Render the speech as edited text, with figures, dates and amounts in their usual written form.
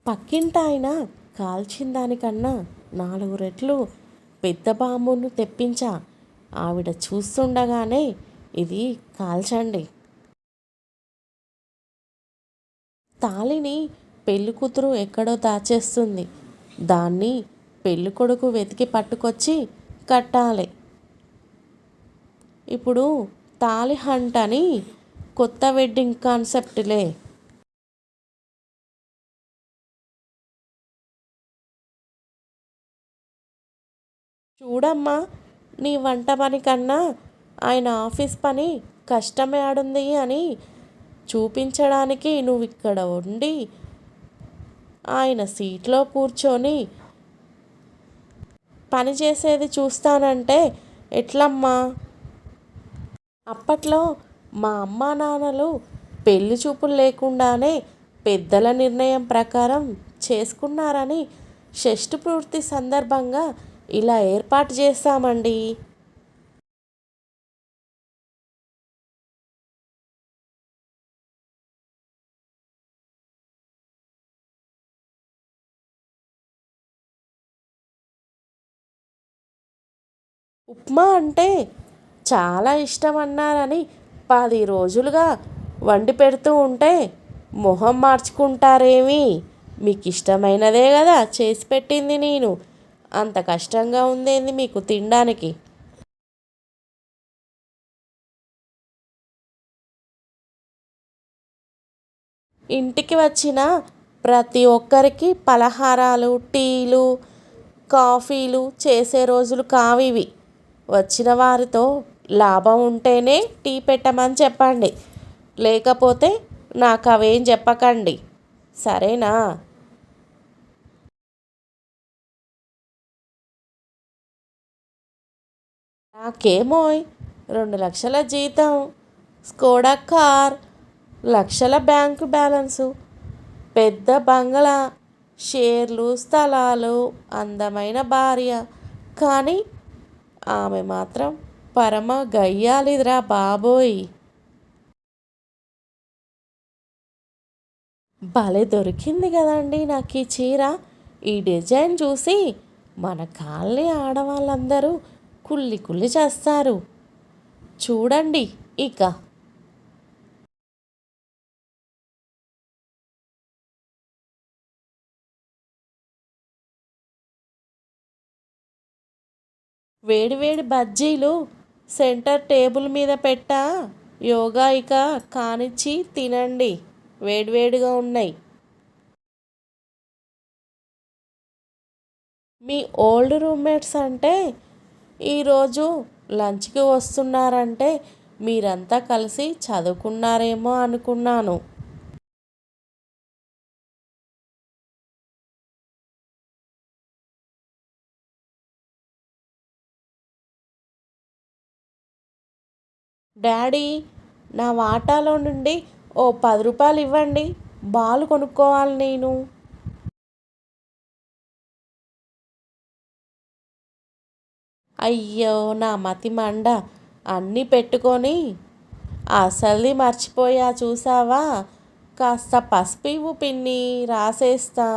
పక్కింటాయన కాల్చిన దానికన్నా 4 రెట్లు పెద్ద బాంబును తెప్పించా. ఆవిడ చూస్తుండగానే ఇది కాల్చండి. తాళిని పెళ్ళికూతురు ఎక్కడో దాచేస్తుంది. దాన్ని పెళ్ళికొడుకు వెతికి పట్టుకొచ్చి కట్టాలి. ఇప్పుడు తాళి హంట్ అని కొత్త వెడ్డింగ్ కాన్సెప్ట్లే. చూడమ్మా, నీ వంట పని కన్నా ఆయన ఆఫీస్ పని కష్టమే ఆడుంది అని చూపించడానికి నువ్వు ఇక్కడ ఉండి ఆయన సీట్లో కూర్చొని పని చేసేది చూస్తానంటే ఎట్లమ్మా? అప్పట్లో మా అమ్మా నాన్నలు పెళ్లి చూపులు లేకుండానే పెద్దల నిర్ణయం ప్రకారం చేసుకున్నారని షష్ఠి పూర్తి సందర్భంగా ఇలా ఏర్పాటు చేస్తామండి. ఉప్మా అంటే చాలా ఇష్టం అన్నారని 10 రోజులుగా వండి పెడుతూ ఉంటే మొహం మార్చుకుంటారేమి? మీకు ఇష్టమైనదే కదా చేసి పెట్టింది నేను. అంత కష్టంగా ఉందేంది మీకు తినడానికి? ఇంటికి వచ్చిన ప్రతి ఒక్కరికి పలహారాలు, టీలు, కాఫీలు చేసే రోజులు కావివి. వచ్చిన వారితో లాభం ఉంటేనే టీ పెట్టమని చెప్పండి. లేకపోతే నాకు అవేం చెప్పకండి, సరేనా? నాకేమోయ్ 2 లక్షల జీతం, స్కోడా కార్, లక్షల బ్యాంకు బ్యాలెన్సు, పెద్ద బంగళా, షేర్లు, స్థలాలు, అందమైన భార్య. కానీ ఆమె మాత్రం పరమ గయ్యాలిదిరా బాబోయ్. భలే దొరికింది కదండి నాకు ఈ చీర. ఈ డిజైన్ చూసి మన కాలనీ ఆడవాళ్ళందరూ కుళ్ళి కుళ్ళి చేస్తారు. చూడండి ఇక. వేడివేడి బజ్జీలు సెంటర్ టేబుల్ మీద పెట్టా. యోగా ఇక కానిచ్చి తినండి, వేడివేడిగా ఉన్నాయి. మీ ఓల్డ్ రూమ్మేట్స్ అంటే ఈరోజు లంచ్కి వస్తున్నారంటే మీరంతా కలిసి చదువుకున్నారేమో అనుకున్నాను. డాడీ, నా వాటాలో నుండి ఓ 10 రూపాయలు ఇవ్వండి, బాల్ కొనుక్కోవాలి నేను. అయ్యో నా మతి మండ, అన్నీ పెట్టుకొని అసలుది మర్చిపోయా చూసావా? కాస్త పసుపు ఇవ్వు పిన్ని, రాసేస్తా.